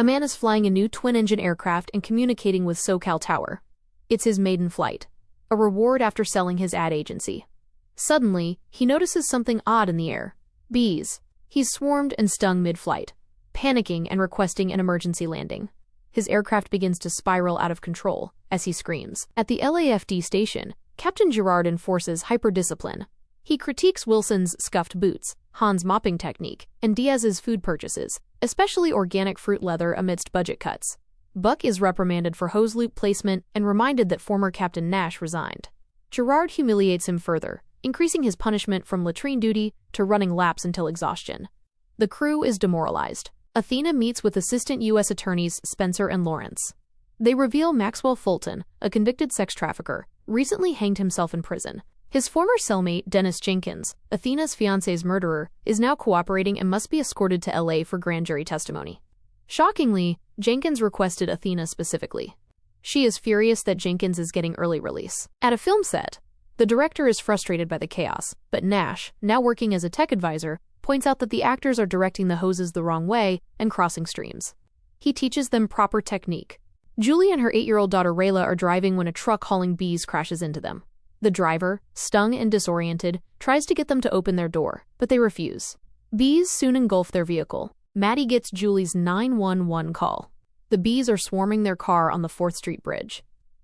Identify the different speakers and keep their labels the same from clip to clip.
Speaker 1: A man is flying a new twin-engine aircraft and communicating with SoCal Tower. It's his maiden flight, a reward after selling his ad agency. Suddenly, he notices something odd in the air. Bees. He's swarmed and stung mid-flight, panicking and requesting an emergency landing. His aircraft begins to spiral out of control as he screams. At the LAFD station, Captain Gerard enforces hyper-discipline. He critiques Wilson's scuffed boots, Han's mopping technique, and Diaz's food purchases, especially organic fruit leather amidst budget cuts. Buck is reprimanded for hose loop placement and reminded that former Captain Nash resigned. Gerard humiliates him further, increasing his punishment from latrine duty to running laps until exhaustion. The crew is demoralized. Athena meets with Assistant U.S. Attorneys Spencer and Lawrence. They reveal Maxwell Fulton, a convicted sex trafficker, recently hanged himself in prison. His former cellmate, Dennis Jenkins, Athena's fiancé's murderer, is now cooperating and must be escorted to L.A. for grand jury testimony. Shockingly, Jenkins requested Athena specifically. She is furious that Jenkins is getting early release. At a film set, the director is frustrated by the chaos, but Nash, now working as a tech advisor, points out that the actors are directing the hoses the wrong way and crossing streams. He teaches them proper technique. Julie and her 8-year-old daughter Rayla are driving when a truck hauling bees crashes into them. The driver, stung and disoriented, tries to get them to open their door, but they refuse. Bees soon engulf their vehicle. Maddie gets Julie's 911 call. The bees are swarming their car on the 4th Street Bridge.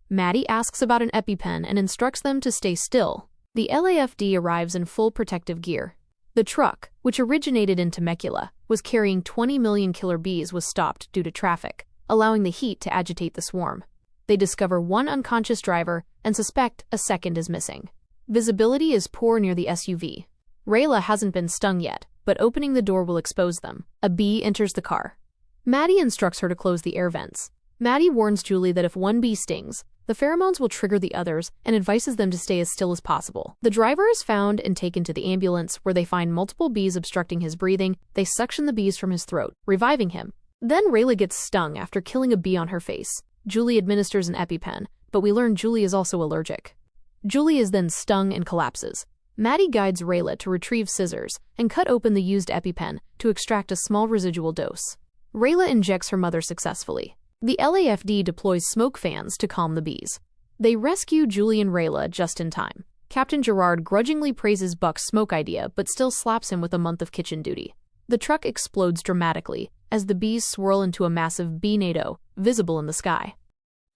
Speaker 1: Maddie asks about an EpiPen and instructs them to stay still. The LAFD arrives in full protective gear. The truck, which originated in Temecula, was carrying 20 million killer bees, was stopped due to traffic, allowing the heat to agitate the swarm. They discover one unconscious driver and suspect a second is missing. Visibility is poor near the SUV. Rayla hasn't been stung yet, but opening the door will expose them. A bee enters the car. Maddie instructs her to close the air vents. Maddie warns Julie that if one bee stings, the pheromones will trigger the others and advises them to stay as still as possible. The driver is found and taken to the ambulance, where they find multiple bees obstructing his breathing. They suction the bees from his throat, reviving him. Then Rayla gets stung after killing a bee on her face. Julie administers an EpiPen, but we learn Julie is also allergic. Julie is then stung and collapses. Maddie guides Rayla to retrieve scissors and cut open the used EpiPen to extract a small residual dose. Rayla injects her mother successfully. The LAFD deploys smoke fans to calm the bees. They rescue Julie and Rayla just in time. Captain Gerard grudgingly praises Buck's smoke idea but still slaps him with a month of kitchen duty. The truck explodes dramatically as the bees swirl into a massive bee-nado, visible in the sky.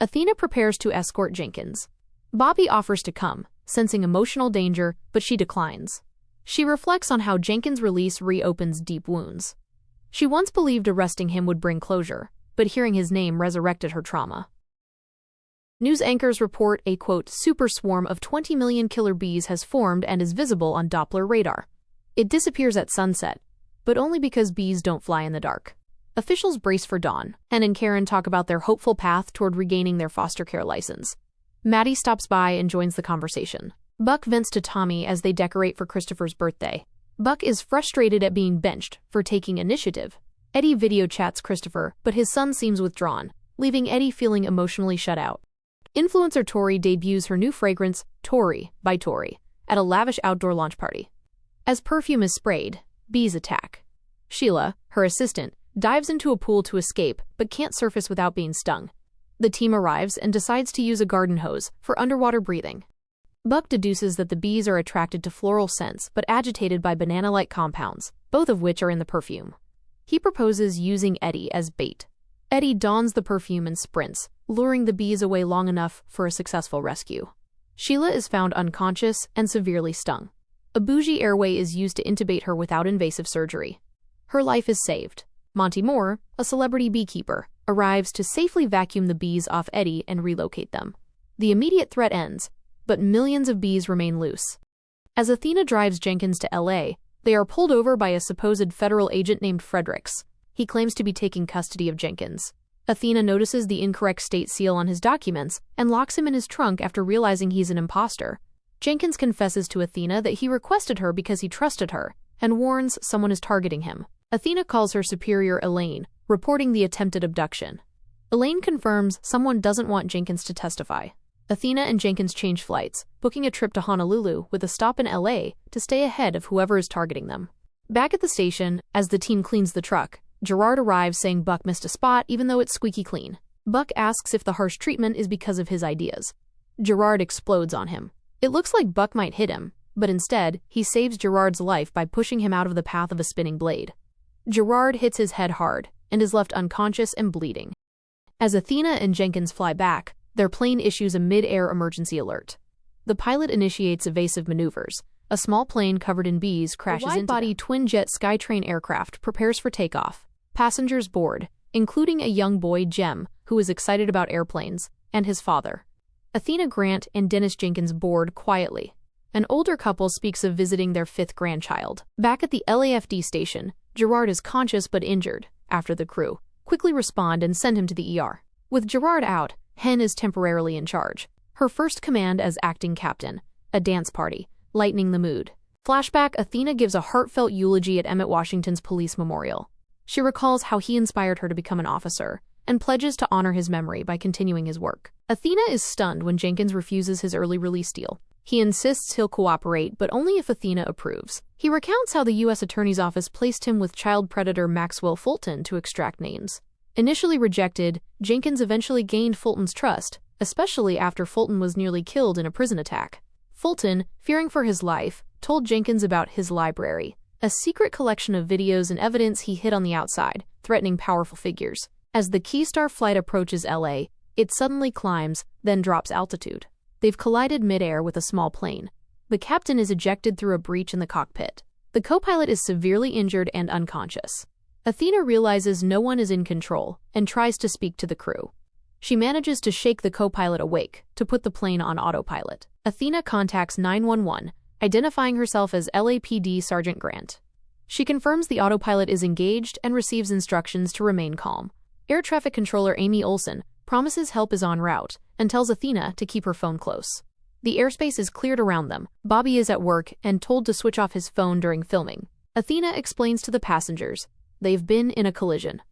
Speaker 1: Athena prepares to escort Jenkins. Bobby offers to come, sensing emotional danger, but she declines. She reflects on how Jenkins' release reopens deep wounds. She once believed arresting him would bring closure, but hearing his name resurrected her trauma. News anchors report a, quote, super swarm of 20 million killer bees has formed and is visible on Doppler radar. It disappears at sunset, but only because bees don't fly in the dark. Officials brace for dawn. Hen and Karen talk about their hopeful path toward regaining their foster care license. Maddie stops by and joins the conversation. Buck vents to Tommy as they decorate for Christopher's birthday. Buck is frustrated at being benched for taking initiative. Eddie video chats Christopher, but his son seems withdrawn, leaving Eddie feeling emotionally shut out. Influencer Tori debuts her new fragrance, Tori by Tori, at a lavish outdoor launch party. As perfume is sprayed, bees attack. Sheila, her assistant, dives into a pool to escape but can't surface without being stung. The team arrives and decides to use a garden hose for underwater breathing. Buck deduces that the bees are attracted to floral scents but agitated by banana-like compounds, both of which are in the perfume. He proposes using Eddie as bait. Eddie dons the perfume and sprints, luring the bees away long enough for a successful rescue. Sheila is found unconscious and severely stung. A bougie airway is used to intubate her without invasive surgery. Her life is saved. Monty Moore, a celebrity beekeeper, arrives to safely vacuum the bees off Eddie and relocate them. The immediate threat ends, but millions of bees remain loose. As Athena drives Jenkins to LA, they are pulled over by a supposed federal agent named Fredericks. He claims to be taking custody of Jenkins. Athena notices the incorrect state seal on his documents and locks him in his trunk after realizing he's an imposter. Jenkins confesses to Athena that he requested her because he trusted her and warns someone is targeting him. Athena calls her superior Elaine, reporting the attempted abduction. Elaine confirms someone doesn't want Jenkins to testify. Athena and Jenkins change flights, booking a trip to Honolulu with a stop in LA to stay ahead of whoever is targeting them. Back at the station, as the team cleans the truck, Gerard arrives saying Buck missed a spot even though it's squeaky clean. Buck asks if the harsh treatment is because of his ideas. Gerard explodes on him. It looks like Buck might hit him, but instead, he saves Gerard's life by pushing him out of the path of a spinning blade. Gerard hits his head hard and is left unconscious and bleeding. As Athena and Jenkins fly back, their plane issues a mid-air emergency alert. The pilot initiates evasive maneuvers. A small plane covered in bees crashes into them. A wide-body twin-jet Skytrain aircraft prepares for takeoff. Passengers board, including a young boy, Jem, who is excited about airplanes, and his father. Athena Grant and Dennis Jenkins board quietly. An older couple speaks of visiting their 5th grandchild. Back at the LAFD station, Gerard is conscious but injured, after the crew quickly respond and send him to the ER. With Gerard out, Hen is temporarily in charge. Her first command as acting captain, a dance party, lightening the mood. Flashback, Athena gives a heartfelt eulogy at Emmett Washington's police memorial. She recalls how he inspired her to become an officer, and pledges to honor his memory by continuing his work. Athena is stunned when Jenkins refuses his early release deal. He insists he'll cooperate, but only if Athena approves. He recounts how the U.S. Attorney's Office placed him with child predator Maxwell Fulton to extract names. Initially rejected, Jenkins eventually gained Fulton's trust, especially after Fulton was nearly killed in a prison attack. Fulton, fearing for his life, told Jenkins about his library, a secret collection of videos and evidence he hid on the outside, threatening powerful figures. As the Keystar flight approaches LA, it suddenly climbs, then drops altitude. They've collided mid-air with a small plane. The captain is ejected through a breach in the cockpit. The co-pilot is severely injured and unconscious. Athena realizes no one is in control and tries to speak to the crew. She manages to shake the co-pilot awake to put the plane on autopilot. Athena contacts 911, identifying herself as LAPD Sergeant Grant. She confirms the autopilot is engaged and receives instructions to remain calm. Air traffic controller Amy Olsen promises help is en route and tells Athena to keep her phone close. The airspace is cleared around them. Bobby is at work and told to switch off his phone during filming. Athena explains to the passengers they've been in a collision.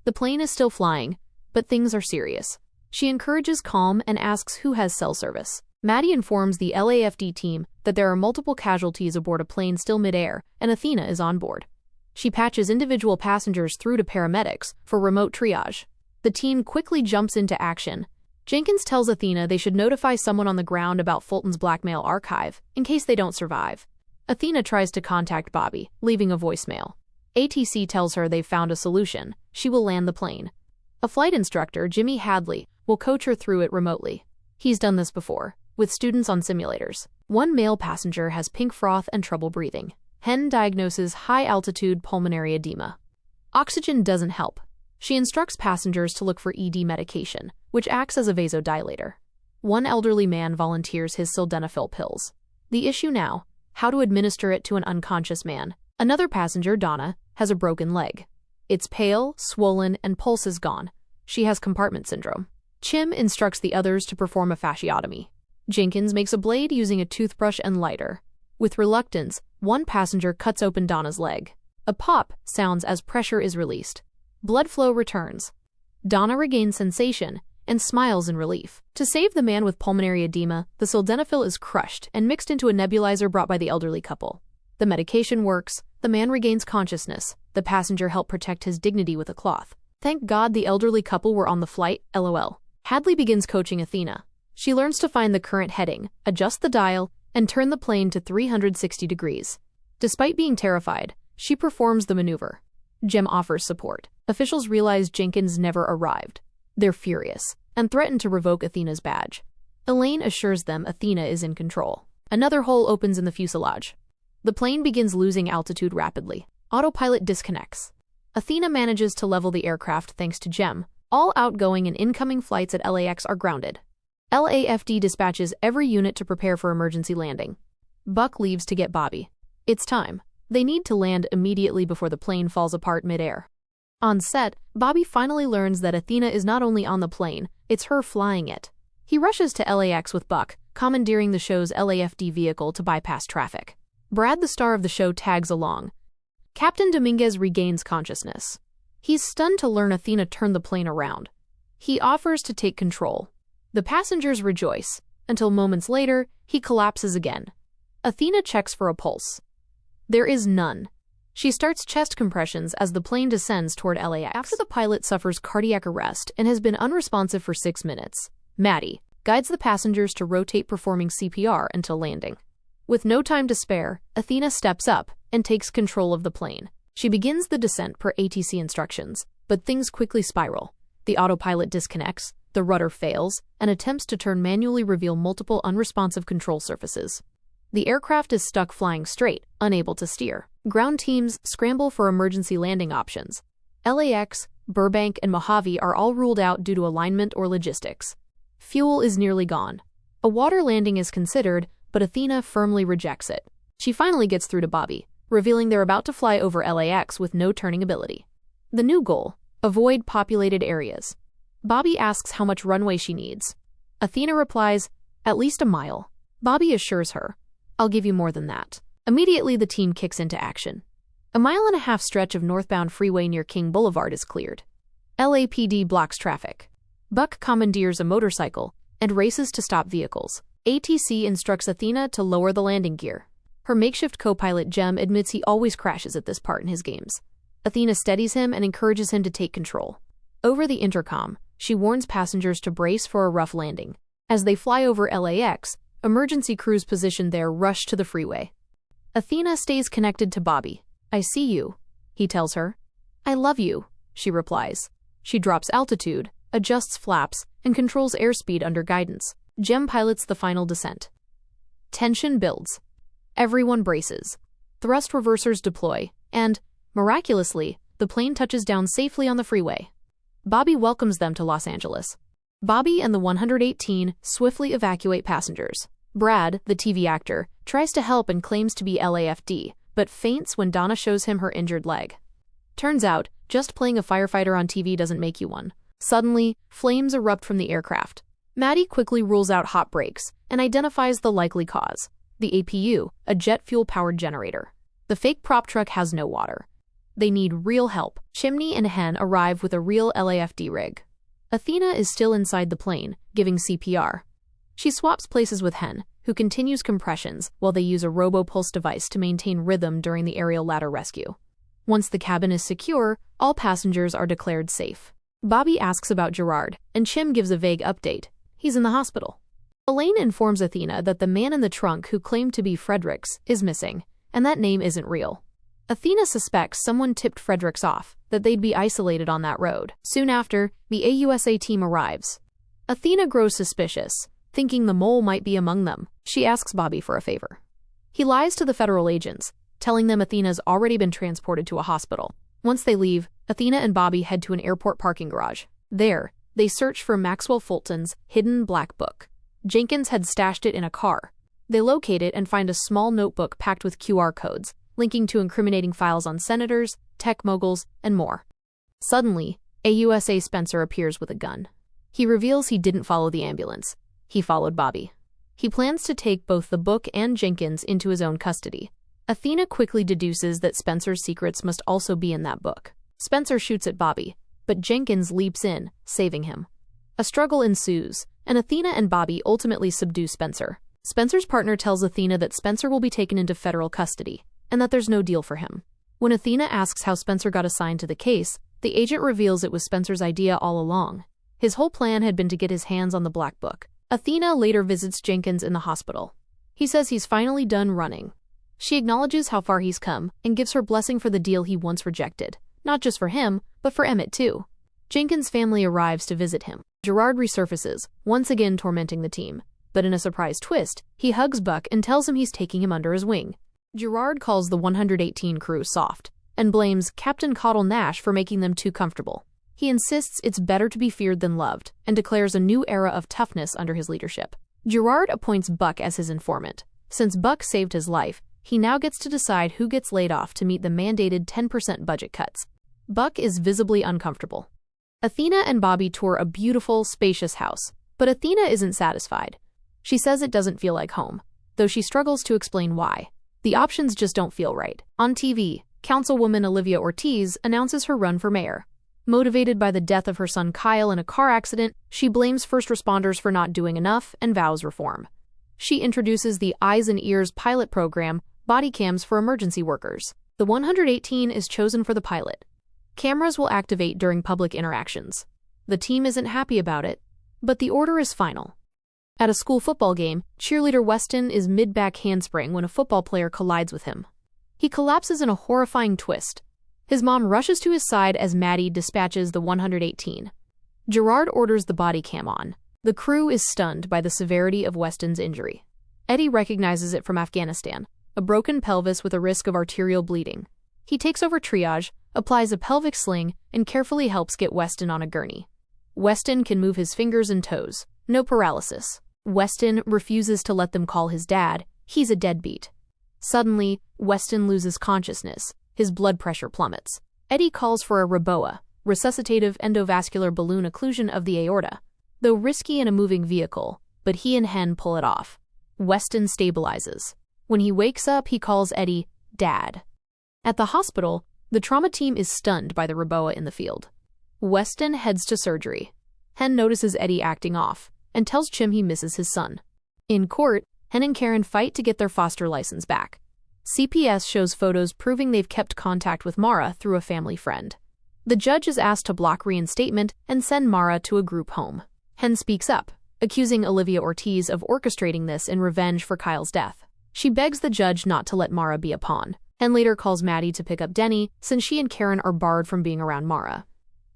Speaker 1: The plane is still flying, but things are serious. She encourages calm and asks who has cell service. Maddie informs the LAFD team that there are multiple casualties aboard a plane still mid-air, and Athena is on board. She patches individual passengers through to paramedics for remote triage. The team quickly jumps into action. Jenkins tells Athena they should notify someone on the ground about Fulton's blackmail archive, in case they don't survive. Athena tries to contact Bobby, leaving a voicemail. ATC tells her they've found a solution. She will land the plane. A flight instructor, Jimmy Hadley, will coach her through it remotely. He's done this before, with students on simulators. One male passenger has pink froth and trouble breathing. Hen diagnoses high-altitude pulmonary edema. Oxygen doesn't help. She instructs passengers to look for ED medication, which acts as a vasodilator. One elderly man volunteers his sildenafil pills. The issue now, how to administer it to an unconscious man. Another passenger, Donna, has a broken leg. It's pale, swollen, and pulse is gone. She has compartment syndrome. Chim instructs the others to perform a fasciotomy. Jenkins makes a blade using a toothbrush and lighter. With reluctance, one passenger cuts open Donna's leg. A pop sounds as pressure is released. Blood flow returns. Donna regains sensation and smiles in relief. To save the man with pulmonary edema, the sildenafil is crushed and mixed into a nebulizer brought by the elderly couple. The medication works. The man regains consciousness. The passenger helped protect his dignity with a cloth. Thank God the elderly couple were on the flight, LOL. Hadley begins coaching Athena. She learns to find the current heading, adjust the dial, and turn the plane to 360 degrees. Despite being terrified, she performs the maneuver. Jem offers support. Officials realize Jenkins never arrived. They're furious and threaten to revoke Athena's badge. Elaine assures them Athena is in control. Another hole opens in the fuselage. The plane begins losing altitude rapidly. Autopilot disconnects. Athena manages to level the aircraft thanks to Jem. All outgoing and incoming flights at LAX are grounded. LAFD dispatches every unit to prepare for emergency landing. Buck leaves to get Bobby. It's time. They need to land immediately before the plane falls apart mid-air. On set, Bobby finally learns that Athena is not only on the plane, it's her flying it. He rushes to LAX with Buck, commandeering the show's LAFD vehicle to bypass traffic. Brad, the star of the show, tags along. Captain Dominguez regains consciousness. He's stunned to learn Athena turned the plane around. He offers to take control. The passengers rejoice, until moments later, he collapses again. Athena checks for a pulse. There is none. She starts chest compressions as the plane descends toward LAX. After the pilot suffers cardiac arrest and has been unresponsive for 6 minutes, Maddie guides the passengers to rotate performing CPR until landing. With no time to spare, Athena steps up and takes control of the plane. She begins the descent per ATC instructions, but things quickly spiral. The autopilot disconnects, the rudder fails, and attempts to turn manually reveal multiple unresponsive control surfaces. The aircraft is stuck flying straight, unable to steer. Ground teams scramble for emergency landing options. LAX, Burbank, and Mojave are all ruled out due to alignment or logistics. Fuel is nearly gone. A water landing is considered, but Athena firmly rejects it. She finally gets through to Bobby, revealing they're about to fly over LAX with no turning ability. The new goal: avoid populated areas. Bobby asks how much runway she needs. Athena replies, "At least a mile." Bobby assures her, "I'll give you more than that." Immediately, the team kicks into action. A 1.5-mile stretch of northbound freeway near King Boulevard is cleared. LAPD blocks traffic. Buck commandeers a motorcycle and races to stop vehicles. ATC instructs Athena to lower the landing gear. Her makeshift co-pilot Jem admits he always crashes at this part in his games. Athena steadies him and encourages him to take control. Over the intercom, she warns passengers to brace for a rough landing. As they fly over LAX, emergency crews positioned there rush to the freeway. Athena stays connected to Bobby. "I see you," he tells her. "I love you," she replies. She drops altitude, adjusts flaps, and controls airspeed under guidance. Jem pilots the final descent. Tension builds. Everyone braces. Thrust reversers deploy, and, miraculously, the plane touches down safely on the freeway. Bobby welcomes them to Los Angeles. Bobby and the 118 swiftly evacuate passengers. Brad, the TV actor, tries to help and claims to be LAFD, but faints when Donna shows him her injured leg. Turns out, just playing a firefighter on TV doesn't make you one. Suddenly, flames erupt from the aircraft. Maddie quickly rules out hot brakes and identifies the likely cause: the APU, a jet fuel-powered generator. The fake prop truck has no water. They need real help. Chimney and Hen arrive with a real LAFD rig. Athena is still inside the plane, giving CPR. She swaps places with Hen, who continues compressions while they use a robo-pulse device to maintain rhythm during the aerial ladder rescue. Once the cabin is secure, all passengers are declared safe. Bobby asks about Gerard, and Chim gives a vague update. He's in the hospital. Elaine informs Athena that the man in the trunk who claimed to be Fredericks is missing, and that name isn't real. Athena suspects someone tipped Fredericks off, that they'd be isolated on that road. Soon after, the AUSA team arrives. Athena grows suspicious, thinking the mole might be among them. She asks Bobby for a favor. He lies to the federal agents, telling them Athena's already been transported to a hospital. Once they leave, Athena and Bobby head to an airport parking garage. There, they search for Maxwell Fulton's hidden black book. Jenkins had stashed it in a car. They locate it and find a small notebook packed with QR codes, linking to incriminating files on senators, tech moguls, and more. Suddenly, AUSA Spencer appears with a gun. He reveals he didn't follow the ambulance. He followed Bobby. He plans to take both the book and Jenkins into his own custody. Athena quickly deduces that Spencer's secrets must also be in that book. Spencer shoots at Bobby, but Jenkins leaps in, saving him. A struggle ensues, and Athena and Bobby ultimately subdue Spencer. Spencer's partner tells Athena that Spencer will be taken into federal custody, and that there's no deal for him. When Athena asks how Spencer got assigned to the case, the agent reveals it was Spencer's idea all along. His whole plan had been to get his hands on the black book. Athena later visits Jenkins in the hospital. He says he's finally done running. She acknowledges how far he's come and gives her blessing for the deal he once rejected, not just for him, but for Emmett too. Jenkins' family arrives to visit him. Gerard resurfaces, once again tormenting the team, but in a surprise twist, he hugs Buck and tells him he's taking him under his wing. Gerard calls the 118 crew soft, and blames Captain Cottle Nash for making them too comfortable. He insists it's better to be feared than loved, and declares a new era of toughness under his leadership. Gerard appoints Buck as his informant. Since Buck saved his life, he now gets to decide who gets laid off to meet the mandated 10% budget cuts. Buck is visibly uncomfortable. Athena and Bobby tour a beautiful, spacious house, but Athena isn't satisfied. She says it doesn't feel like home, though she struggles to explain why. The options just don't feel right. On TV, Councilwoman Olivia Ortiz announces her run for mayor. Motivated by the death of her son Kyle in a car accident, she blames first responders for not doing enough and vows reform. She introduces the Eyes and Ears pilot program, body cams for emergency workers. The 118 is chosen for the pilot. Cameras will activate during public interactions. The team isn't happy about it, but the order is final. At a school football game, cheerleader Weston is mid-back handspring when a football player collides with him. He collapses in a horrifying twist. His mom rushes to his side as Maddie dispatches the 118. Gerard orders the body cam on. The crew is stunned by the severity of Weston's injury. Eddie recognizes it from Afghanistan, a broken pelvis with a risk of arterial bleeding. He takes over triage, applies a pelvic sling, and carefully helps get Weston on a gurney. Weston can move his fingers and toes. No paralysis. Weston refuses to let them call his dad. He's a deadbeat. Suddenly, Weston loses consciousness. His blood pressure plummets. Eddie calls for a REBOA, resuscitative endovascular balloon occlusion of the aorta. Though risky in a moving vehicle, but he and Hen pull it off. Weston stabilizes. When he wakes up, he calls Eddie Dad. At the hospital, the trauma team is stunned by the REBOA in the field. Weston heads to surgery. Hen notices Eddie acting off and tells Chim he misses his son. In court, Hen and Karen fight to get their foster license back. CPS shows photos proving they've kept contact with Mara through a family friend. The judge is asked to block reinstatement and send Mara to a group home. Hen speaks up, accusing Olivia Ortiz of orchestrating this in revenge for Kyle's death. She begs the judge not to let Mara be a pawn. Hen later calls Maddie to pick up Denny since she and Karen are barred from being around Mara.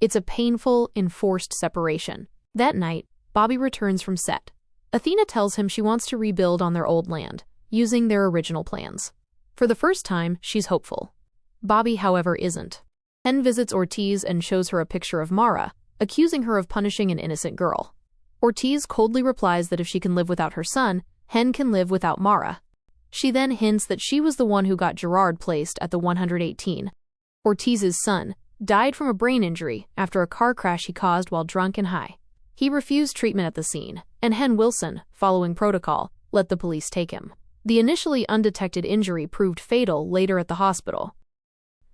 Speaker 1: It's a painful, enforced separation. That night, Bobby returns from set. Athena tells him she wants to rebuild on their old land, using their original plans. For the first time, she's hopeful. Bobby, however, isn't. Hen visits Ortiz and shows her a picture of Mara, accusing her of punishing an innocent girl. Ortiz coldly replies that if she can live without her son, Hen can live without Mara. She then hints that she was the one who got Gerard placed at the 118. Ortiz's son died from a brain injury after a car crash he caused while drunk and high. He refused treatment at the scene, and Hen Wilson, following protocol, let the police take him. The initially undetected injury proved fatal later at the hospital.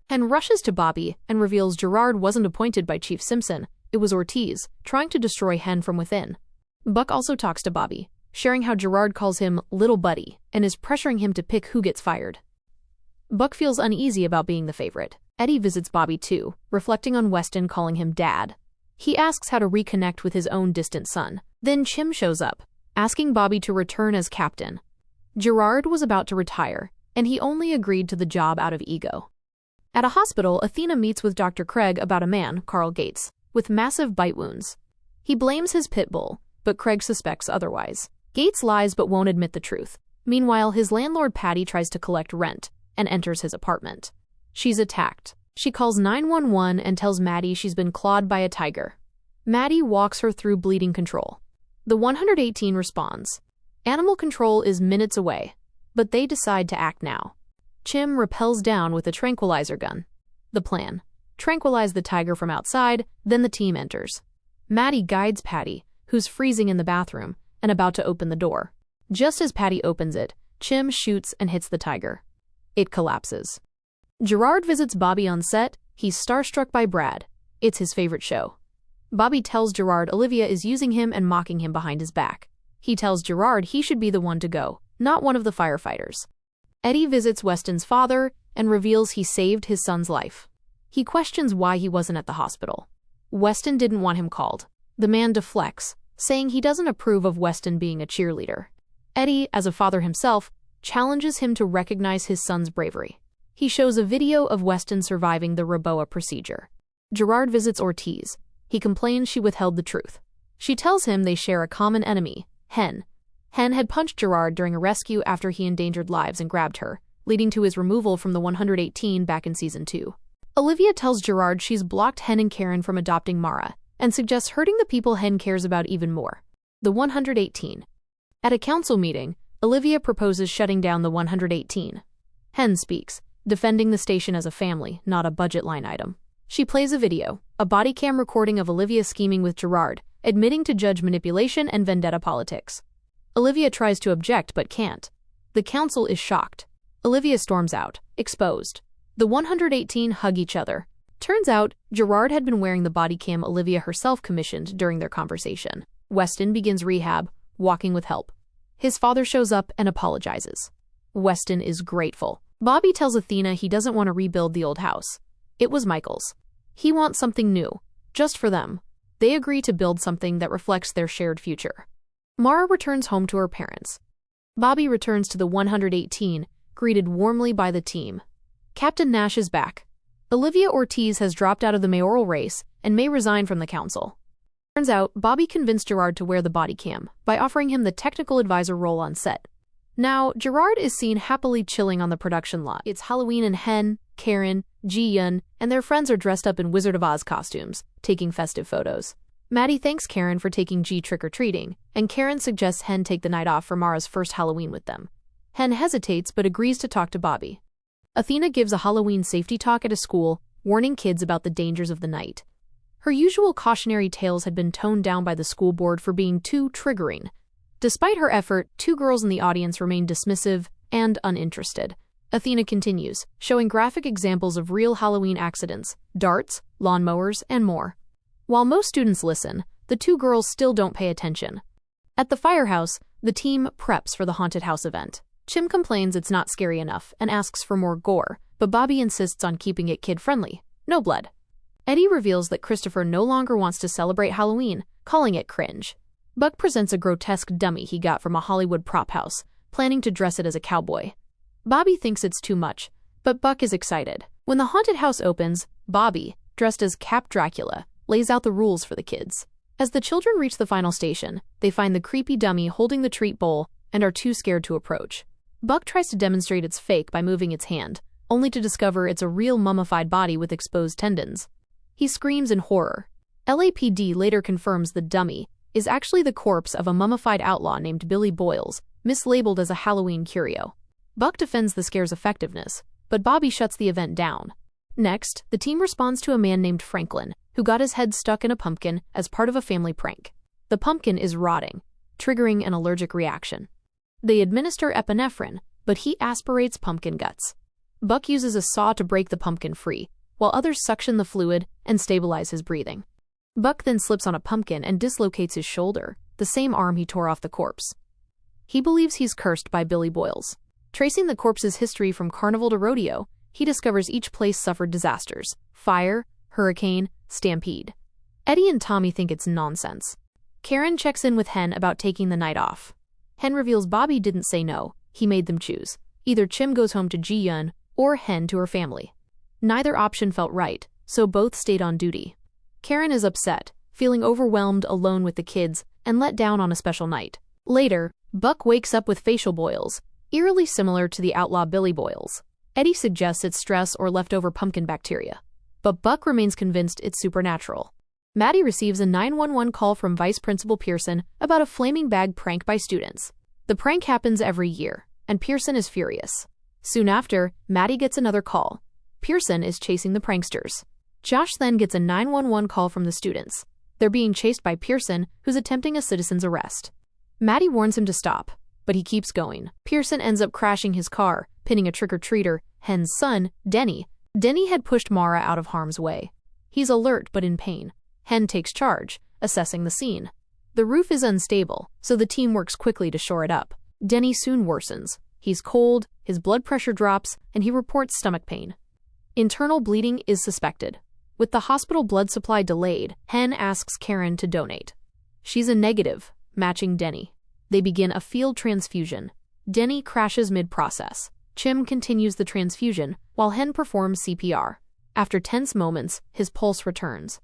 Speaker 1: Hen rushes to Bobby and reveals Gerard wasn't appointed by Chief Simpson, it was Ortiz, trying to destroy Hen from within. Buck also talks to Bobby, sharing how Gerard calls him Little Buddy and is pressuring him to pick who gets fired. Buck feels uneasy about being the favorite. Eddie visits Bobby too, reflecting on Weston calling him Dad. He asks how to reconnect with his own distant son. Then Chim shows up, asking Bobby to return as captain. Gerard was about to retire, and he only agreed to the job out of ego. At a hospital, Athena meets with Dr. Craig about a man, Carl Gates, with massive bite wounds. He blames his pit bull, but Craig suspects otherwise. Gates lies but won't admit the truth. Meanwhile, his landlord Patty tries to collect rent and enters his apartment. She's attacked. She calls 911 and tells Maddie she's been clawed by a tiger. Maddie walks her through bleeding control. The 118 responds. Animal control is minutes away, but they decide to act now. Chim rappels down with a tranquilizer gun. The plan: tranquilize the tiger from outside, then the team enters. Maddie guides Patty, who's freezing in the bathroom and about to open the door. Just as Patty opens it, Chim shoots and hits the tiger. It collapses. Gerard visits Bobby on set. He's starstruck by Brad. It's his favorite show. Bobby tells Gerard Olivia is using him and mocking him behind his back. He tells Gerard he should be the one to go, not one of the firefighters. Eddie visits Weston's father and reveals he saved his son's life. He questions why he wasn't at the hospital. Weston didn't want him called. The man deflects, saying he doesn't approve of Weston being a cheerleader. Eddie, as a father himself, challenges him to recognize his son's bravery. He shows a video of Weston surviving the REBOA procedure. Gerard visits Ortiz. He complains she withheld the truth. She tells him they share a common enemy, Hen. Hen had punched Gerard during a rescue after he endangered lives and grabbed her, leading to his removal from the 118 back in Season 2. Olivia tells Gerard she's blocked Hen and Karen from adopting Mara, and suggests hurting the people Hen cares about even more. The 118. At a council meeting, Olivia proposes shutting down the 118. Hen speaks, defending the station as a family, not a budget line item. She plays a video, a body cam recording of Olivia scheming with Gerard, admitting to judge manipulation and vendetta politics. Olivia tries to object but can't. The council is shocked. Olivia storms out, exposed. The 118 hug each other. Turns out, Gerard had been wearing the body cam Olivia herself commissioned during their conversation. Weston begins rehab, walking with help. His father shows up and apologizes. Weston is grateful, Bobby tells Athena he doesn't want to rebuild the old house. It was Michael's. He wants something new, just for them. They agree to build something that reflects their shared future. Mara returns home to her parents. Bobby returns to the 118, greeted warmly by the team. Captain Nash is back. Olivia Ortiz has dropped out of the mayoral race and may resign from the council. Turns out, Bobby convinced Gerard to wear the body cam by offering him the technical advisor role on set. Now, Gerard is seen happily chilling on the production lot. It's Halloween and Hen, Karen, Ji-Yun, and their friends are dressed up in Wizard of Oz costumes, taking festive photos. Maddie thanks Karen for taking Ji trick-or-treating, and Karen suggests Hen take the night off for Mara's first Halloween with them. Hen hesitates but agrees to talk to Bobby. Athena gives a Halloween safety talk at a school, warning kids about the dangers of the night. Her usual cautionary tales had been toned down by the school board for being too triggering. Despite her effort, two girls in the audience remained dismissive and uninterested. Athena continues, showing graphic examples of real Halloween accidents, darts, lawnmowers, and more. While most students listen, the two girls still don't pay attention. At the firehouse, the team preps for the haunted house event. Chim complains it's not scary enough and asks for more gore, but Bobby insists on keeping it kid-friendly. No blood. Eddie reveals that Christopher no longer wants to celebrate Halloween, calling it cringe. Buck presents a grotesque dummy he got from a Hollywood prop house, planning to dress it as a cowboy. Bobby thinks it's too much, but Buck is excited. When the haunted house opens, Bobby, dressed as Cap Dracula, lays out the rules for the kids. As the children reach the final station, they find the creepy dummy holding the treat bowl and are too scared to approach. Buck tries to demonstrate it's fake by moving its hand, only to discover it's a real mummified body with exposed tendons. He screams in horror. LAPD later confirms the dummy is actually the corpse of a mummified outlaw named Billy Boyles, mislabeled as a Halloween curio. Buck defends the scare's effectiveness, but Bobby shuts the event down. Next, the team responds to a man named Franklin, who got his head stuck in a pumpkin as part of a family prank. The pumpkin is rotting, triggering an allergic reaction. They administer epinephrine, but he aspirates pumpkin guts. Buck uses a saw to break the pumpkin free, while others suction the fluid and stabilize his breathing. Buck then slips on a pumpkin and dislocates his shoulder, the same arm he tore off the corpse. He believes he's cursed by Billy Boyles. Tracing the corpse's history from carnival to rodeo, he discovers each place suffered disasters: fire, hurricane, stampede. Eddie and Tommy think it's nonsense. Karen checks in with Hen about taking the night off. Hen reveals Bobby didn't say no, he made them choose. Either Chim goes home to Ji-Yun or Hen to her family. Neither option felt right, so both stayed on duty. Karen is upset, feeling overwhelmed alone with the kids and let down on a special night. Later, Buck wakes up with facial boils, eerily similar to the outlaw Billy Boyles. Eddie suggests it's stress or leftover pumpkin bacteria, but Buck remains convinced it's supernatural. Maddie receives a 911 call from Vice Principal Pearson about a flaming bag prank by students. The prank happens every year, and Pearson is furious. Soon after, Maddie gets another call. Pearson is chasing the pranksters. Josh then gets a 911 call from the students. They're being chased by Pearson, who's attempting a citizen's arrest. Maddie warns him to stop, but he keeps going. Pearson ends up crashing his car, pinning a trick-or-treater, Hen's son, Denny. Denny had pushed Mara out of harm's way. He's alert but in pain. Hen takes charge, assessing the scene. The roof is unstable, so the team works quickly to shore it up. Denny soon worsens. He's cold, his blood pressure drops, and he reports stomach pain. Internal bleeding is suspected. With the hospital blood supply delayed, Hen asks Karen to donate. She's a negative, matching Denny. They begin a field transfusion. Denny crashes mid-process. Chim continues the transfusion, while Hen performs CPR. After tense moments, his pulse returns.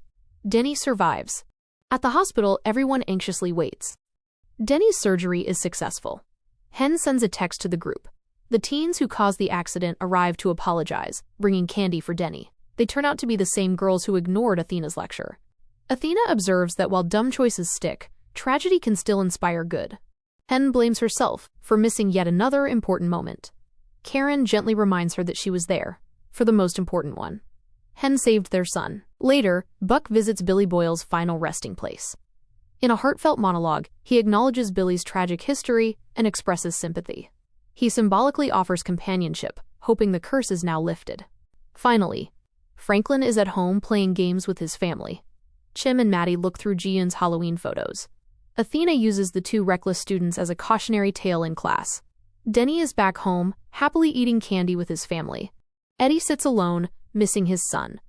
Speaker 1: Denny survives. At the hospital, everyone anxiously waits. Denny's surgery is successful. Hen sends a text to the group. The teens who caused the accident arrive to apologize, bringing candy for Denny. They turn out to be the same girls who ignored Athena's lecture. Athena observes that while dumb choices stick, tragedy can still inspire good. Hen blames herself for missing yet another important moment. Karen gently reminds her that she was there for the most important one. Hen saved their son. Later, Buck visits Billy Boyle's final resting place. In a heartfelt monologue, he acknowledges Billy's tragic history and expresses sympathy. He symbolically offers companionship, hoping the curse is now lifted. Finally, Franklin is at home playing games with his family. Chim and Maddie look through Ji-Yun's Halloween photos. Athena uses the two reckless students as a cautionary tale in class. Denny is back home, happily eating candy with his family. Eddie sits alone, missing his son.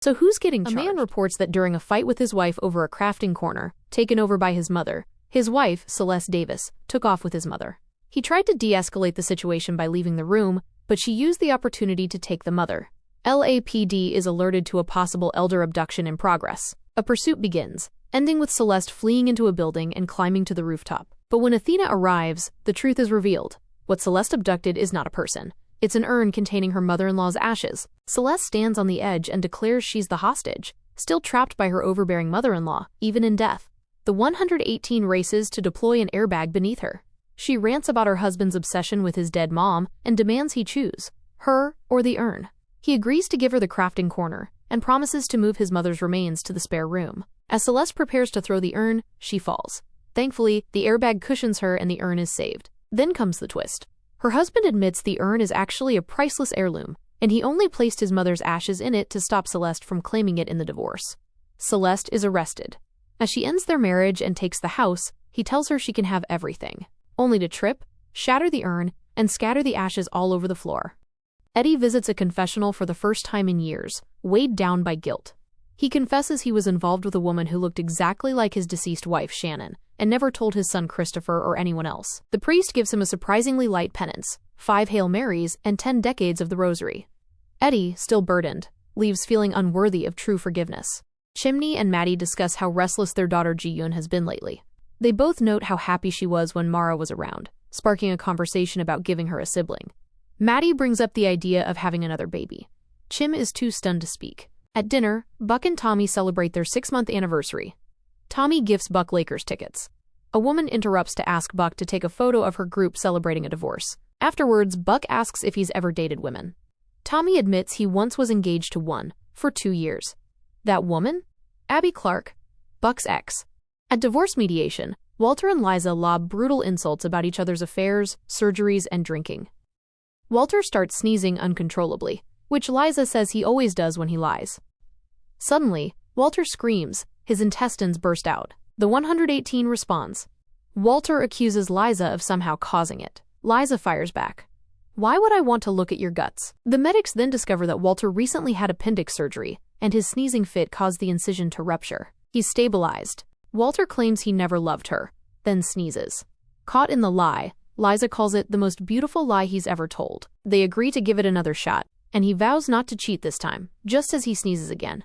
Speaker 1: So who's getting charged? A man reports that during a fight with his wife over a crafting corner, taken over by his mother, his wife, Celeste Davis, took off with his mother. He tried to de-escalate the situation by leaving the room, but she used the opportunity to take the mother. LAPD is alerted to a possible elder abduction in progress. A pursuit begins, ending with Celeste fleeing into a building and climbing to the rooftop. But when Athena arrives, the truth is revealed. What Celeste abducted is not a person. It's an urn containing her mother-in-law's ashes. Celeste stands on the edge and declares she's the hostage, still trapped by her overbearing mother-in-law, even in death. The 118 races to deploy an airbag beneath her. She rants about her husband's obsession with his dead mom and demands he choose her or the urn. He agrees to give her the crafting corner and promises to move his mother's remains to the spare room. As Celeste prepares to throw the urn, she falls. Thankfully, the airbag cushions her and the urn is saved. Then comes the twist. Her husband admits the urn is actually a priceless heirloom, and he only placed his mother's ashes in it to stop Celeste from claiming it in the divorce. Celeste is arrested. As she ends their marriage and takes the house, he tells her she can have everything, only to trip, shatter the urn, and scatter the ashes all over the floor. Eddie visits a confessional for the first time in years, weighed down by guilt. He confesses he was involved with a woman who looked exactly like his deceased wife, Shannon, and never told his son Christopher or anyone else. The priest gives him a surprisingly light penance, 5 Hail Marys and 10 decades of the Rosary. Eddie, still burdened, leaves feeling unworthy of true forgiveness. Chimney and Maddie discuss how restless their daughter Ji-yoon has been lately. They both note how happy she was when Mara was around, sparking a conversation about giving her a sibling. Maddie brings up the idea of having another baby. Chim is too stunned to speak. At dinner, Buck and Tommy celebrate their 6-month anniversary. Tommy gifts Buck Lakers tickets. A woman interrupts to ask Buck to take a photo of her group celebrating a divorce. Afterwards, Buck asks if he's ever dated women. Tommy admits he once was engaged to one, for 2 years. That woman? Abby Clark, Buck's ex. At divorce mediation, Walter and Liza lob brutal insults about each other's affairs, surgeries, and drinking. Walter starts sneezing uncontrollably, which Liza says he always does when he lies. Suddenly, Walter screams, his intestines burst out. The 118 responds. Walter accuses Liza of somehow causing it. Liza fires back. Why would I want to look at your guts? The medics then discover that Walter recently had appendix surgery, and his sneezing fit caused the incision to rupture. He's stabilized. Walter claims he never loved her, then sneezes. Caught in the lie, Liza calls it the most beautiful lie he's ever told. They agree to give it another shot, and he vows not to cheat this time, just as he sneezes again.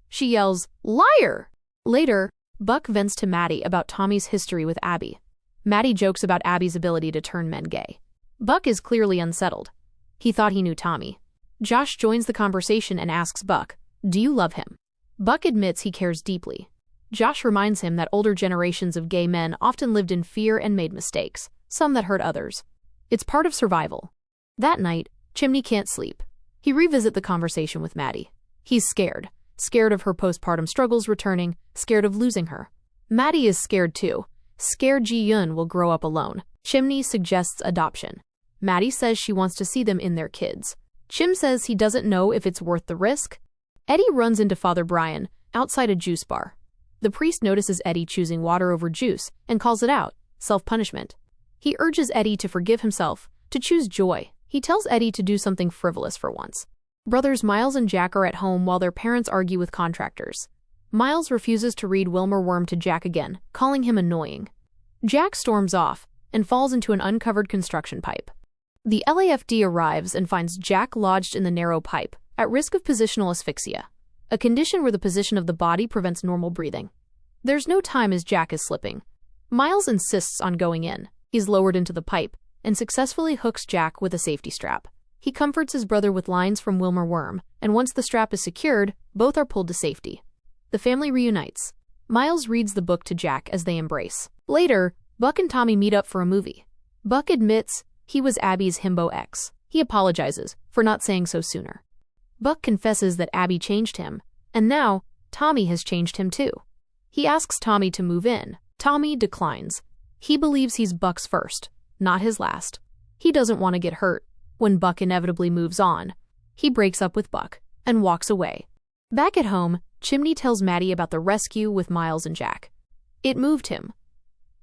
Speaker 1: She yells, "Liar!" Later, Buck vents to Maddie about Tommy's history with Abby. Maddie jokes about Abby's ability to turn men gay. Buck is clearly unsettled. He thought he knew Tommy. Josh joins the conversation and asks Buck, "Do you love him?" Buck admits he cares deeply. Josh reminds him that older generations of gay men often lived in fear and made mistakes, some that hurt others. It's part of survival. That night, Chimney can't sleep. He revisits the conversation with Maddie. He's scared. Scared of her postpartum struggles returning, scared of losing her. Maddie is scared too. Scared Ji-yoon will grow up alone. Chimney suggests adoption. Maddie says she wants to see them in their kids. Chim says he doesn't know if it's worth the risk. Eddie runs into Father Brian, outside a juice bar. The priest notices Eddie choosing water over juice and calls it out, self-punishment. He urges Eddie to forgive himself, to choose joy. He tells Eddie to do something frivolous for once. Brothers Miles and Jack are at home while their parents argue with contractors. Miles refuses to read Wilmer Worm to Jack again, calling him annoying. Jack storms off and falls into an uncovered construction pipe. The LAFD arrives and finds Jack lodged in the narrow pipe, at risk of positional asphyxia, a condition where the position of the body prevents normal breathing. There's no time as Jack is slipping. Miles insists on going in. He's lowered into the pipe and successfully hooks Jack with a safety strap. He comforts his brother with lines from Wilmer Worm, and once the strap is secured, both are pulled to safety. The family reunites. Miles reads the book to Jack as they embrace. Later, Buck and Tommy meet up for a movie. Buck admits he was Abby's himbo ex. He apologizes for not saying so sooner. Buck confesses that Abby changed him, and now Tommy has changed him too. He asks Tommy to move in. Tommy declines. He believes he's Buck's first, not his last. He doesn't want to get hurt. When Buck inevitably moves on, he breaks up with Buck and walks away. Back at home, Chimney tells Maddie about the rescue with Miles and Jack. It moved him.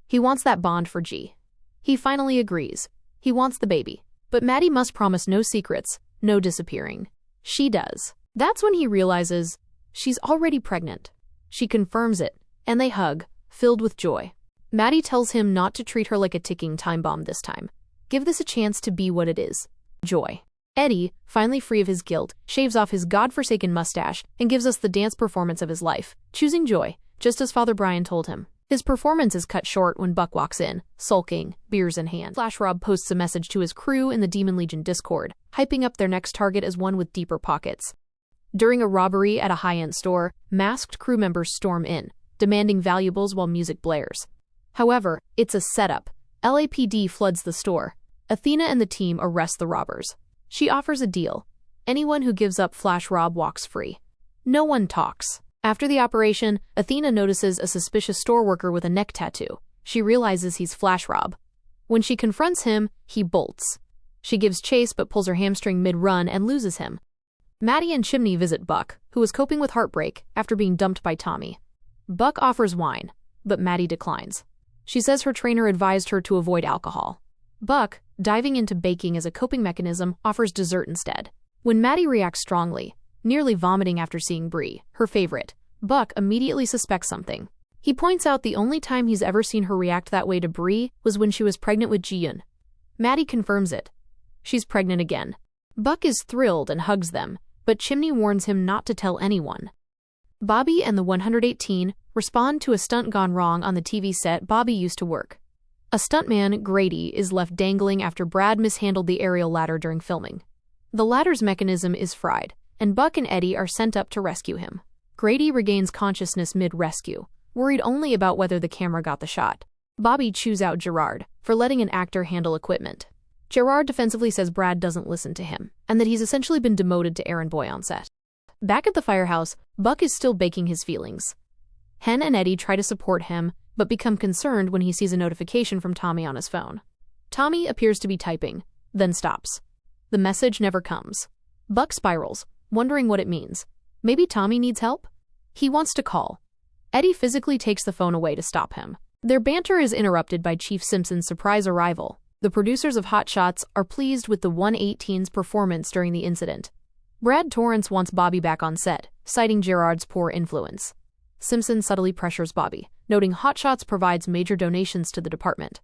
Speaker 1: He wants that bond for G. He finally agrees. He wants the baby. But Maddie must promise no secrets, no disappearing. She does. That's when he realizes she's already pregnant. She confirms it, and they hug, filled with joy. Maddie tells him not to treat her like a ticking time bomb this time. Give this a chance to be what it is. Joy. Eddie, finally free of his guilt, shaves off his godforsaken mustache and gives us the dance performance of his life, choosing joy, just as Father Brian told him. His performance is cut short when Buck walks in, sulking, beers in hand. Flash Rob posts a message to his crew in the Demon Legion Discord, hyping up their next target as one with deeper pockets. During a robbery at a high-end store, masked crew members storm in, demanding valuables while music blares. However, it's a setup. LAPD floods the store. Athena and the team arrest the robbers. She offers a deal. Anyone who gives up Flash Rob walks free. No one talks. After the operation, Athena notices a suspicious store worker with a neck tattoo. She realizes he's Flash Rob. When she confronts him, he bolts. She gives chase but pulls her hamstring mid-run and loses him. Maddie and Chimney visit Buck, who is coping with heartbreak after being dumped by Tommy. Buck offers wine, but Maddie declines. She says her trainer advised her to avoid alcohol. Buck, diving into baking as a coping mechanism, offers dessert instead. When Maddie reacts strongly, nearly vomiting after seeing Brie, her favorite, Buck immediately suspects something. He points out the only time he's ever seen her react that way to Brie was when she was pregnant with Ji-Yoon. Maddie confirms it. She's pregnant again. Buck is thrilled and hugs them, but Chimney warns him not to tell anyone. Bobby and the 118 respond to a stunt gone wrong on the TV set Bobby used to work. A stuntman, Grady, is left dangling after Brad mishandled the aerial ladder during filming. The ladder's mechanism is fried, and Buck and Eddie are sent up to rescue him. Grady regains consciousness mid-rescue, worried only about whether the camera got the shot. Bobby chews out Gerard for letting an actor handle equipment. Gerard defensively says Brad doesn't listen to him, and that he's essentially been demoted to errand boy on set. Back at the firehouse, Buck is still baking his feelings. Hen and Eddie try to support him, but become concerned when he sees a notification from Tommy on his phone. Tommy appears to be typing, then stops. The message never comes. Buck spirals, wondering what it means. Maybe Tommy needs help? He wants to call. Eddie physically takes the phone away to stop him. Their banter is interrupted by Chief Simpson's surprise arrival. The producers of Hot Shots are pleased with the 118's performance during the incident. Brad Torrance wants Bobby back on set, citing Gerard's poor influence. Simpson subtly pressures Bobby, noting Hot Shots provides major donations to the department.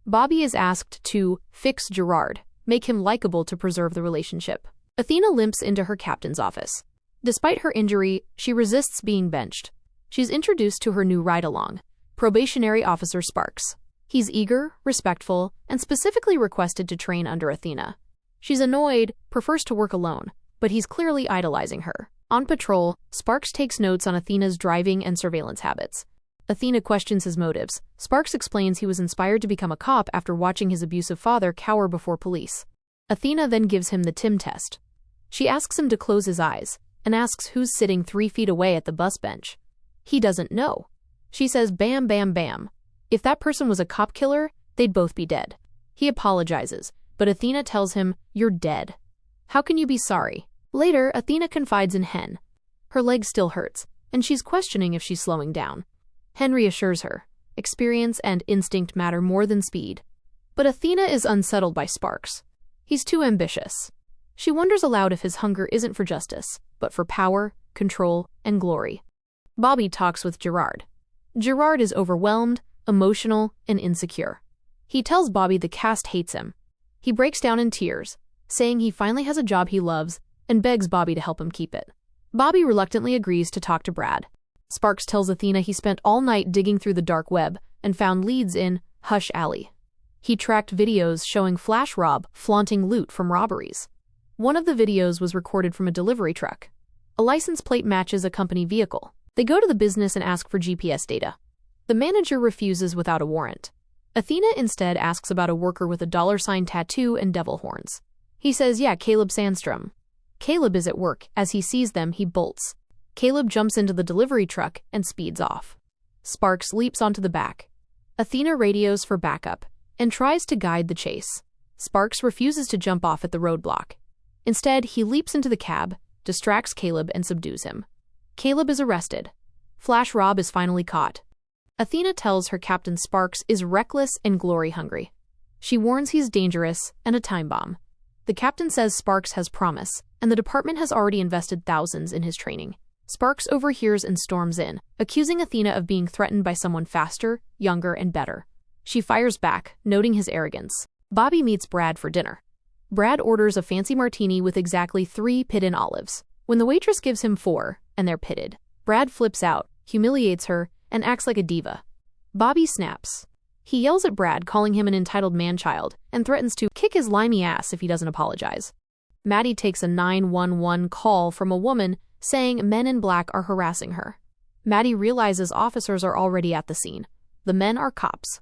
Speaker 1: Bobby is asked to fix Gerard, make him likable to preserve the relationship. Athena limps into her captain's office. Despite her injury, she resists being benched. She's introduced to her new ride-along, probationary officer Sparks. He's eager, respectful, and specifically requested to train under Athena. She's annoyed, prefers to work alone, but he's clearly idolizing her. On patrol, Sparks takes notes on Athena's driving and surveillance habits. Athena questions his motives. Sparks explains he was inspired to become a cop after watching his abusive father cower before police. Athena then gives him the Tim test. She asks him to close his eyes, and asks who's sitting 3 feet away at the bus bench. He doesn't know. She says bam bam bam. If that person was a cop killer, they'd both be dead. He apologizes, but Athena tells him, "You're dead. How can you be sorry?" Later, Athena confides in Hen. Her leg still hurts, and she's questioning if she's slowing down. Hen reassures her. Experience and instinct matter more than speed. But Athena is unsettled by Sparks. He's too ambitious. She wonders aloud if his hunger isn't for justice, but for power, control, and glory. Bobby talks with Gerard. Gerard is overwhelmed, emotional, and insecure. He tells Bobby the cast hates him. He breaks down in tears, saying he finally has a job he loves, and begs Bobby to help him keep it. Bobby reluctantly agrees to talk to Brad. Sparks tells Athena he spent all night digging through the dark web and found leads in Hush Alley. He tracked videos showing Flash Rob flaunting loot from robberies. One of the videos was recorded from a delivery truck. A license plate matches a company vehicle. They go to the business and ask for GPS data. The manager refuses without a warrant. Athena instead asks about a worker with a $sign tattoo and devil horns. He says, "Yeah, Caleb Sandstrom." Caleb is at work. As he sees them, he bolts. Caleb jumps into the delivery truck and speeds off. Sparks leaps onto the back. Athena radios for backup and tries to guide the chase. Sparks refuses to jump off at the roadblock. Instead, he leaps into the cab, distracts Caleb, and subdues him. Caleb is arrested. Flash Rob is finally caught. Athena tells her Captain Sparks is reckless and glory-hungry. She warns he's dangerous and a time bomb. The captain says Sparks has promise, and the department has already invested thousands in his training. Sparks overhears and storms in, accusing Athena of being threatened by someone faster, younger, and better. She fires back, noting his arrogance. Bobby meets Brad for dinner. Brad orders a fancy martini with exactly 3 pit-in olives. When the waitress gives him 4, and they're pitted, Brad flips out, humiliates her, and acts like a diva. Bobby snaps. He yells at Brad, calling him an entitled man-child, and threatens to kick his limey ass if he doesn't apologize. Maddie takes a 911 call from a woman saying men in black are harassing her. Maddie realizes officers are already at the scene. The men are cops.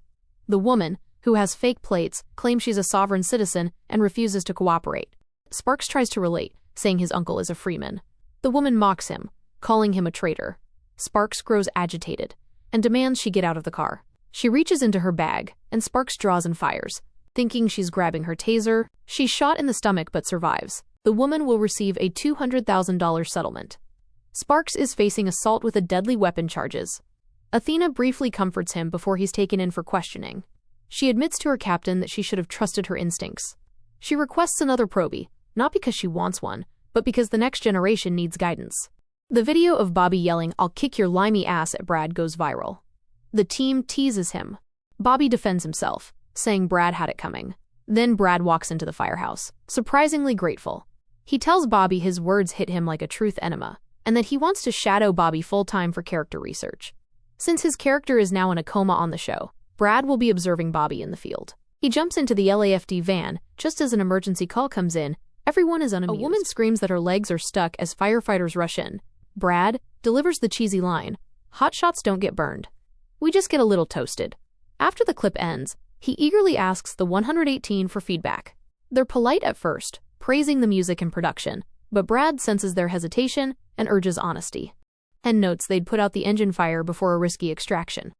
Speaker 1: The woman, who has fake plates, claims she's a sovereign citizen and refuses to cooperate. Sparks tries to relate, saying his uncle is a freeman. The woman mocks him, calling him a traitor. Sparks grows agitated and demands she get out of the car. She reaches into her bag, and Sparks draws and fires. Thinking she's grabbing her taser, she's shot in the stomach but survives. The woman will receive a $200,000 settlement. Sparks is facing assault with a deadly weapon charges. Athena briefly comforts him before he's taken in for questioning. She admits to her captain that she should have trusted her instincts. She requests another probie, not because she wants one, but because the next generation needs guidance. The video of Bobby yelling, "I'll kick your limey ass" at Brad goes viral. The team teases him. Bobby defends himself, saying Brad had it coming. Then Brad walks into the firehouse, surprisingly grateful. He tells Bobby his words hit him like a truth enema, and that he wants to shadow Bobby full-time for character research. Since his character is now in a coma on the show, Brad will be observing Bobby in the field. He jumps into the LAFD van. Just as an emergency call comes in, everyone is unamused. A woman screams that her legs are stuck as firefighters rush in. Brad delivers the cheesy line, "Hot shots don't get burned. We just get a little toasted." After the clip ends, he eagerly asks the 118 for feedback. They're polite at first, praising the music and production, but Brad senses their hesitation and urges honesty, and notes they'd put out the engine fire before a risky extraction.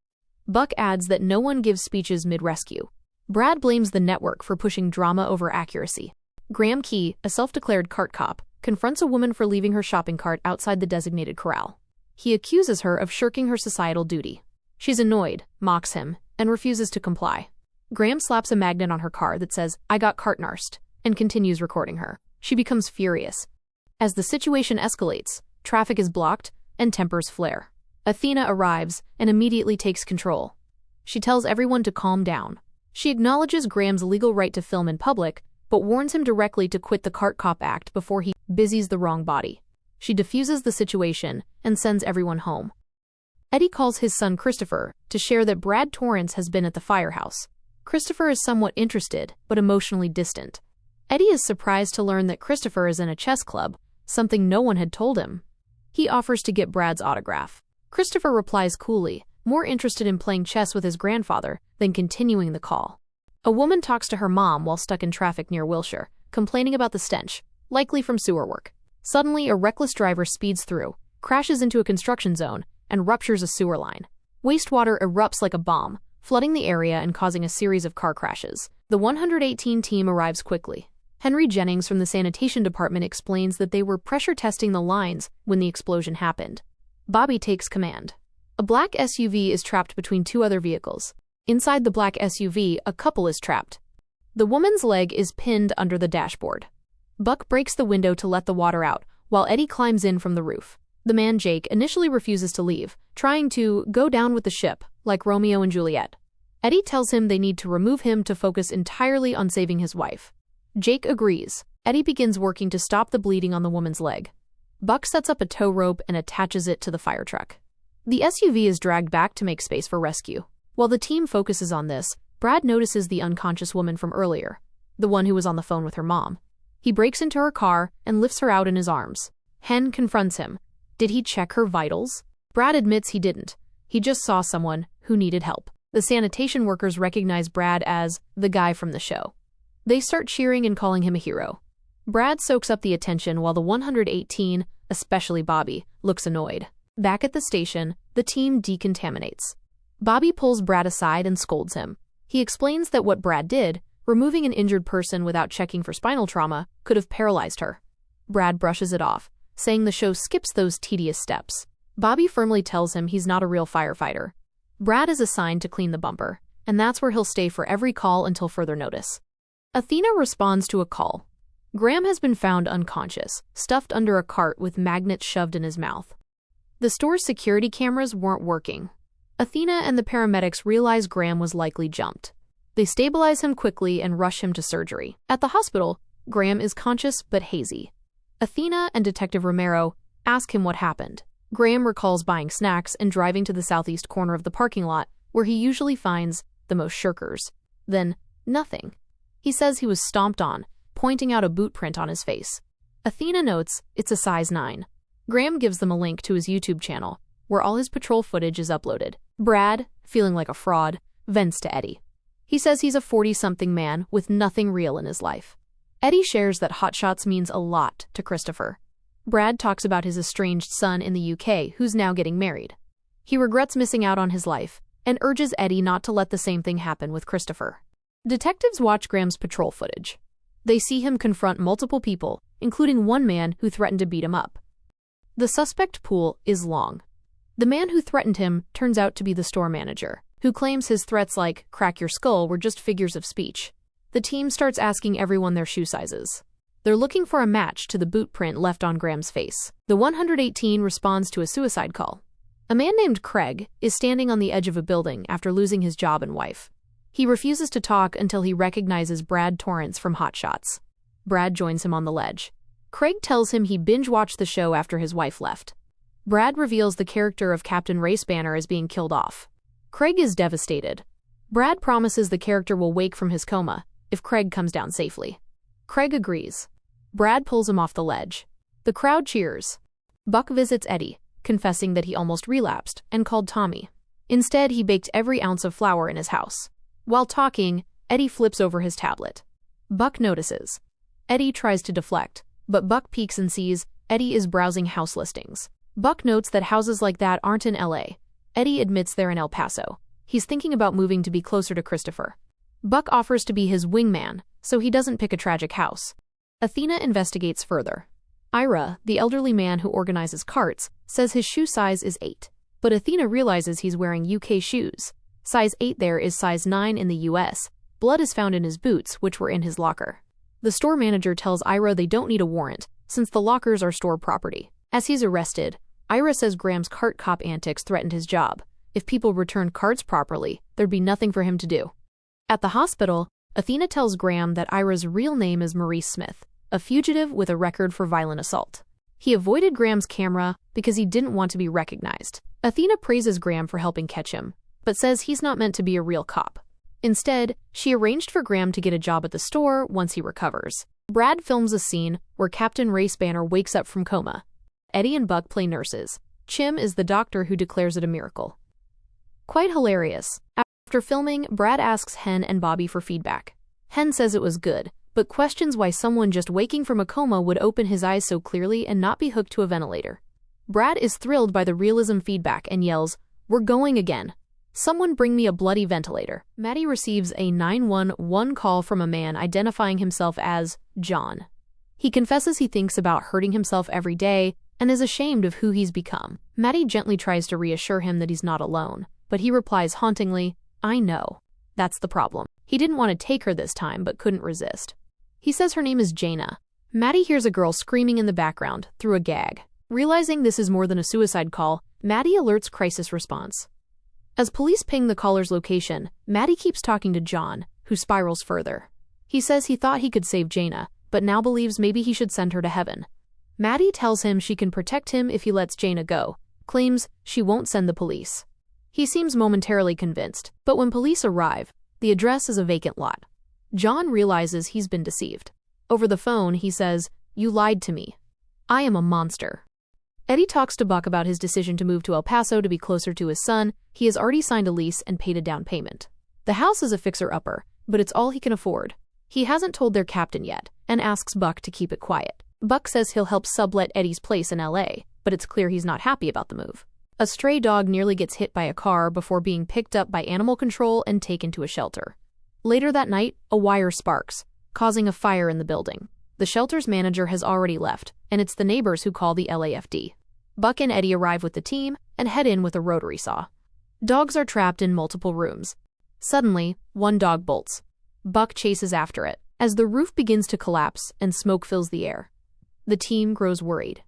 Speaker 1: Buck adds that no one gives speeches mid-rescue. Brad blames the network for pushing drama over accuracy. Graham Key, a self-declared cart cop, confronts a woman for leaving her shopping cart outside the designated corral. He accuses her of shirking her societal duty. She's annoyed, mocks him, and refuses to comply. Graham slaps a magnet on her car that says, "I got cart-narsed," and continues recording her. She becomes furious. As the situation escalates, traffic is blocked and tempers flare. Athena arrives and immediately takes control. She tells everyone to calm down. She acknowledges Graham's legal right to film in public, but warns him directly to quit the cart cop act before he busies the wrong body. She diffuses the situation and sends everyone home. Eddie calls his son Christopher to share that Brad Torrance has been at the firehouse. Christopher is somewhat interested, but emotionally distant. Eddie is surprised to learn that Christopher is in a chess club, something no one had told him. He offers to get Brad's autograph. Christopher replies coolly, more interested in playing chess with his grandfather than continuing the call. A woman talks to her mom while stuck in traffic near Wilshire, complaining about the stench, likely from sewer work. Suddenly, a reckless driver speeds through, crashes into a construction zone, and ruptures a sewer line. Wastewater erupts like a bomb, flooding the area and causing a series of car crashes. The 118 team arrives quickly. Henry Jennings from the sanitation department explains that they were pressure testing the lines when the explosion happened. Bobby takes command. A black SUV is trapped between 2 other vehicles. Inside the black SUV, a couple is trapped. The woman's leg is pinned under the dashboard. Buck breaks the window to let the water out, while Eddie climbs in from the roof. The man Jake initially refuses to leave, trying to go down with the ship, like Romeo and Juliet. Eddie tells him they need to remove him to focus entirely on saving his wife. Jake agrees. Eddie begins working to stop the bleeding on the woman's leg. Buck sets up a tow rope and attaches it to the fire truck. The SUV is dragged back to make space for rescue. While the team focuses on this, Brad notices the unconscious woman from earlier, the one who was on the phone with her mom. He breaks into her car and lifts her out in his arms. Hen confronts him. Did he check her vitals? Brad admits he didn't. He just saw someone who needed help. The sanitation workers recognize Brad as the guy from the show. They start cheering and calling him a hero. Brad soaks up the attention while the 118, especially Bobby, looks annoyed. Back at the station, the team decontaminates. Bobby pulls Brad aside and scolds him. He explains that what Brad did, removing an injured person without checking for spinal trauma, could have paralyzed her. Brad brushes it off, saying the show skips those tedious steps. Bobby firmly tells him he's not a real firefighter. Brad is assigned to clean the bumper, and that's where he'll stay for every call until further notice. Athena responds to a call. Graham has been found unconscious, stuffed under a cart with magnets shoved in his mouth. The store's security cameras weren't working. Athena and the paramedics realize Graham was likely jumped. They stabilize him quickly and rush him to surgery. At the hospital, Graham is conscious but hazy. Athena and Detective Romero ask him what happened. Graham recalls buying snacks and driving to the southeast corner of the parking lot, where he usually finds the most shirkers. Then, nothing. He says he was stomped on, pointing out a boot print on his face. Athena notes it's a size 9. Graham gives them a link to his YouTube channel, where all his patrol footage is uploaded. Brad, feeling like a fraud, vents to Eddie. He says he's a 40-something man with nothing real in his life. Eddie shares that hotshots means a lot to Christopher. Brad talks about his estranged son in the UK who's now getting married. He regrets missing out on his life and urges Eddie not to let the same thing happen with Christopher. Detectives watch Graham's patrol footage. They see him confront multiple people, including one man who threatened to beat him up. The suspect pool is long. The man who threatened him turns out to be the store manager, who claims his threats like "crack your skull" were just figures of speech. The team starts asking everyone their shoe sizes. They're looking for a match to the boot print left on Graham's face. The 118 responds to a suicide call. A man named Craig is standing on the edge of a building after losing his job and wife. He refuses to talk until he recognizes Brad Torrance from Hot Shots. Brad joins him on the ledge. Craig tells him he binge-watched the show after his wife left. Brad reveals the character of Captain Ray Spanner is being killed off. Craig is devastated. Brad promises the character will wake from his coma if Craig comes down safely. Craig agrees. Brad pulls him off the ledge. The crowd cheers. Buck visits Eddie, confessing that he almost relapsed and called Tommy. Instead, he baked every ounce of flour in his house. While talking, Eddie flips over his tablet. Buck notices. Eddie tries to deflect, but Buck peeks and sees Eddie is browsing house listings. Buck notes that houses like that aren't in LA. Eddie admits they're in El Paso. He's thinking about moving to be closer to Christopher. Buck offers to be his wingman, so he doesn't pick a tragic house. Athena investigates further. Ira, the elderly man who organizes carts, says his shoe size is 8. But Athena realizes he's wearing UK shoes. Size 8 there is size 9 in the US. Blood is found in his boots, which were in his locker. The store manager tells Ira they don't need a warrant, since the lockers are store property. As he's arrested, Ira says Graham's cart cop antics threatened his job. If people returned carts properly, there'd be nothing for him to do. At the hospital, Athena tells Graham that Ira's real name is Maurice Smith, a fugitive with a record for violent assault. He avoided Graham's camera because he didn't want to be recognized. Athena praises Graham for helping catch him, but says he's not meant to be a real cop. Instead, she arranged for Graham to get a job at the store once he recovers. Brad films a scene where Captain Ray Spanner wakes up from coma. Eddie and Buck play nurses. Chim is the doctor who declares it a miracle. Quite hilarious. After filming, Brad asks Hen and Bobby for feedback. Hen says it was good, but questions why someone just waking from a coma would open his eyes so clearly and not be hooked to a ventilator. Brad is thrilled by the realism feedback and yells, "We're going again. Someone bring me a bloody ventilator." Maddie receives a 911 call from a man identifying himself as John. He confesses he thinks about hurting himself every day and is ashamed of who he's become. Maddie gently tries to reassure him that he's not alone, but he replies hauntingly, "I know. That's the problem." He didn't want to take her this time, but couldn't resist. He says her name is Jaina. Maddie hears a girl screaming in the background through a gag. Realizing this is more than a suicide call, Maddie alerts crisis response. As police ping the caller's location, Maddie keeps talking to John, who spirals further. He says he thought he could save Jaina, but now believes maybe he should send her to heaven. Maddie tells him she can protect him if he lets Jaina go, claims she won't send the police. He seems momentarily convinced, but when police arrive, the address is a vacant lot. John realizes he's been deceived. Over the phone, he says, "You lied to me. I am a monster." Eddie talks to Buck about his decision to move to El Paso to be closer to his son. He has already signed a lease and paid a down payment. The house is a fixer-upper, but it's all he can afford. He hasn't told their captain yet, and asks Buck to keep it quiet. Buck says he'll help sublet Eddie's place in LA, but it's clear he's not happy about the move. A stray dog nearly gets hit by a car before being picked up by animal control and taken to a shelter. Later that night, a wire sparks, causing a fire in the building. The shelter's manager has already left, and it's the neighbors who call the LAFD. Buck and Eddie arrive with the team and head in with a rotary saw. Dogs are trapped in multiple rooms. Suddenly, one dog bolts. Buck chases after it, as the roof begins to collapse and smoke fills the air. The team grows worried.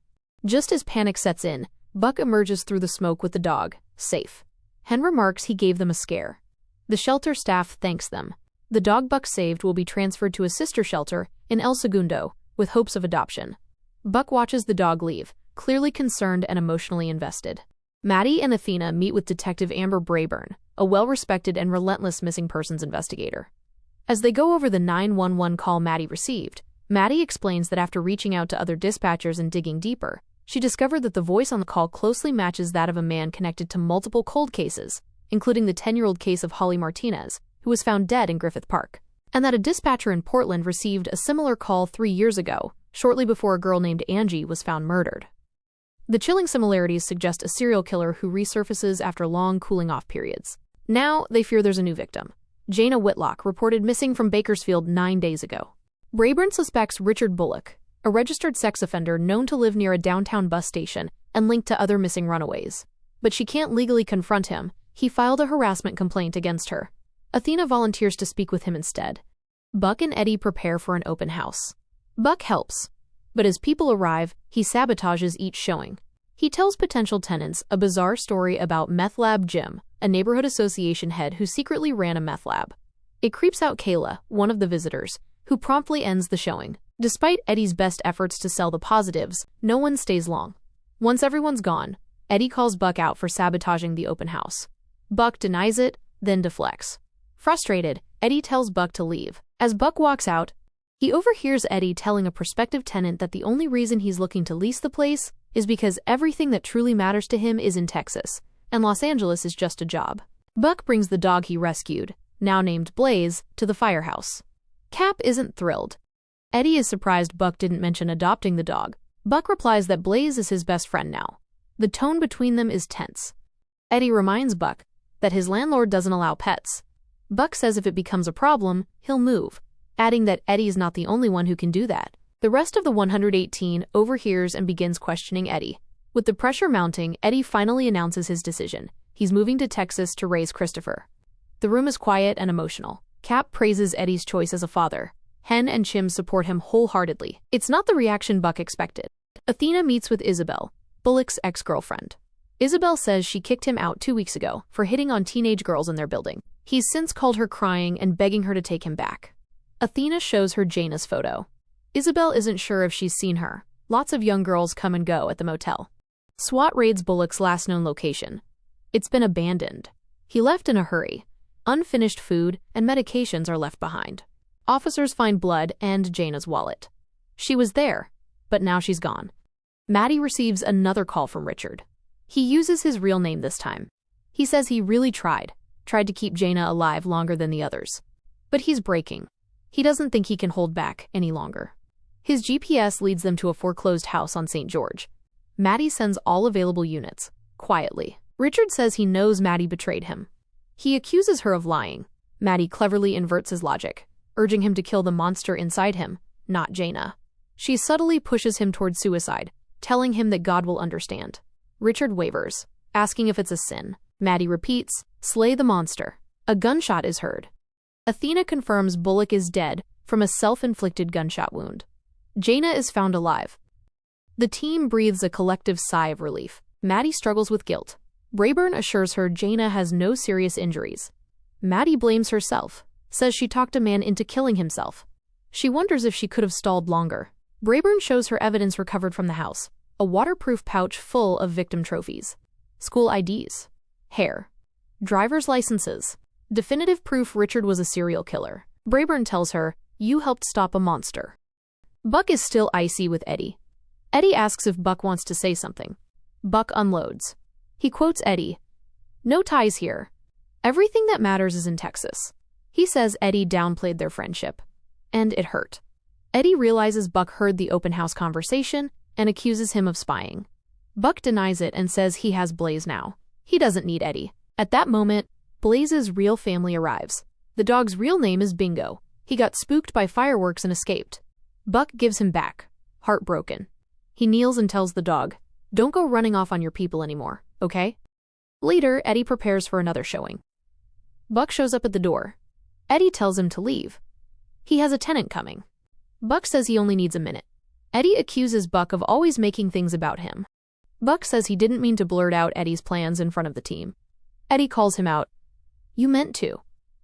Speaker 1: Just as panic sets in, Buck emerges through the smoke with the dog, safe. Hen remarks he gave them a scare. The shelter staff thanks them. The dog Buck saved will be transferred to a sister shelter in El Segundo, with hopes of adoption. Buck watches the dog leave, clearly concerned and emotionally invested. Maddie and Athena meet with Detective Amber Brayburn, a well-respected and relentless missing persons investigator. As they go over the 911 call Maddie received, Maddie explains that after reaching out to other dispatchers and digging deeper, she discovered that the voice on the call closely matches that of a man connected to multiple cold cases, including the 10-year-old case of Holly Martinez, who was found dead in Griffith Park, and that a dispatcher in Portland received a similar call 3 years ago, shortly before a girl named Angie was found murdered. The chilling similarities suggest a serial killer who resurfaces after long cooling-off periods. Now, they fear there's a new victim. Jana Whitlock, reported missing from Bakersfield 9 days ago. Brayburn suspects Richard Bullock, a registered sex offender known to live near a downtown bus station and linked to other missing runaways. But she can't legally confront him. He filed a harassment complaint against her. Athena volunteers to speak with him instead. Buck and Eddie prepare for an open house. Buck helps, but as people arrive, he sabotages each showing. He tells potential tenants a bizarre story about Meth Lab Jim, a neighborhood association head who secretly ran a meth lab. It creeps out Kayla, one of the visitors, who promptly ends the showing. Despite Eddie's best efforts to sell the positives, no one stays long. Once everyone's gone, Eddie calls Buck out for sabotaging the open house. Buck denies it, then deflects. Frustrated, Eddie tells Buck to leave. As Buck walks out, he overhears Eddie telling a prospective tenant that the only reason he's looking to lease the place is because everything that truly matters to him is in Texas, and Los Angeles is just a job. Buck brings the dog he rescued, now named Blaze, to the firehouse. Cap isn't thrilled. Eddie is surprised Buck didn't mention adopting the dog. Buck replies that Blaze is his best friend now. The tone between them is tense. Eddie reminds Buck that his landlord doesn't allow pets. Buck says if it becomes a problem, he'll move, adding that Eddie's not the only one who can do that. The rest of the 118 overhears and begins questioning Eddie. With the pressure mounting, Eddie finally announces his decision. He's moving to Texas to raise Christopher. The room is quiet and emotional. Cap praises Eddie's choice as a father. Hen and Chim support him wholeheartedly. It's not the reaction Buck expected. Athena meets with Isabel, Bullock's ex-girlfriend. Isabel says she kicked him out 2 weeks ago for hitting on teenage girls in their building. He's since called her crying and begging her to take him back. Athena shows her Jana's photo. Isabel isn't sure if she's seen her. Lots of young girls come and go at the motel. SWAT raids Bullock's last known location. It's been abandoned. He left in a hurry. Unfinished food and medications are left behind. Officers find blood and Jana's wallet. She was there, but now she's gone. Maddie receives another call from Richard. He uses his real name this time. He says he really tried to keep Jana alive longer than the others. But he's breaking. He doesn't think he can hold back any longer. His GPS leads them to a foreclosed house on St. George. Maddie sends all available units, quietly. Richard says he knows Maddie betrayed him. He accuses her of lying. Maddie cleverly inverts his logic, urging him to kill the monster inside him, not Jana. She subtly pushes him toward suicide, telling him that God will understand. Richard wavers, asking if it's a sin. Maddie repeats, "Slay the monster." A gunshot is heard. Athena confirms Bullock is dead from a self-inflicted gunshot wound. Jana is found alive. The team breathes a collective sigh of relief. Maddie struggles with guilt. Brayburn assures her Jana has no serious injuries. Maddie blames herself, says she talked a man into killing himself. She wonders if she could have stalled longer. Brayburn shows her evidence recovered from the house, a waterproof pouch full of victim trophies, school IDs, hair, driver's licenses, definitive proof Richard was a serial killer. Brayburn tells her, "You helped stop a monster." Buck is still icy with Eddie. Eddie asks if Buck wants to say something. Buck unloads. He quotes Eddie, "No ties here. Everything that matters is in Texas." He says Eddie downplayed their friendship, and it hurt. Eddie realizes Buck heard the open house conversation and accuses him of spying. Buck denies it and says he has Blaze now. He doesn't need Eddie. At that moment, Blaze's real family arrives. The dog's real name is Bingo. He got spooked by fireworks and escaped. Buck gives him back, heartbroken. He kneels and tells the dog, "Don't go running off on your people anymore, okay?" Later, Eddie prepares for another showing. Buck shows up at the door. Eddie tells him to leave. He has a tenant coming. Buck says he only needs a minute. Eddie accuses Buck of always making things about him. Buck says he didn't mean to blurt out Eddie's plans in front of the team. Eddie calls him out. You meant to.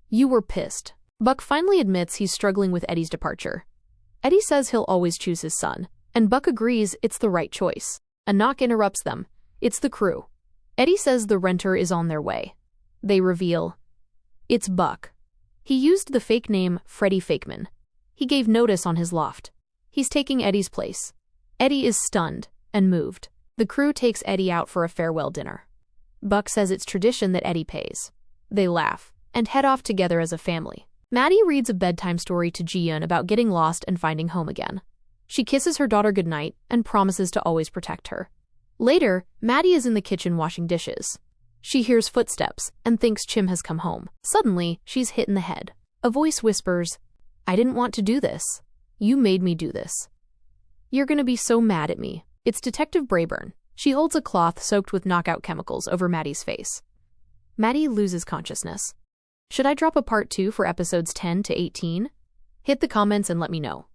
Speaker 1: You were pissed. Buck finally admits he's struggling with Eddie's departure. Eddie says he'll always choose his son, and Buck agrees it's the right choice. A knock interrupts them. It's the crew. Eddie says the renter is on their way. They reveal. It's Buck. He used the fake name Freddie Fakeman. He gave notice on his loft. He's taking Eddie's place. Eddie is stunned and moved. The crew takes Eddie out for a farewell dinner. Buck says it's tradition that Eddie pays. They laugh and head off together as a family. Maddie reads a bedtime story to Ji-yeon about getting lost and finding home again. She kisses her daughter goodnight and promises to always protect her. Later, Maddie is in the kitchen washing dishes. She hears footsteps and thinks Chim has come home. Suddenly, she's hit in the head. A voice whispers, I didn't want to do this. You made me do this. You're gonna be so mad at me. It's Detective Brayburn. She holds a cloth soaked with knockout chemicals over Maddie's face. Maddie loses consciousness. Should I drop a part 2 for episodes 10 to 18? Hit the comments and let me know.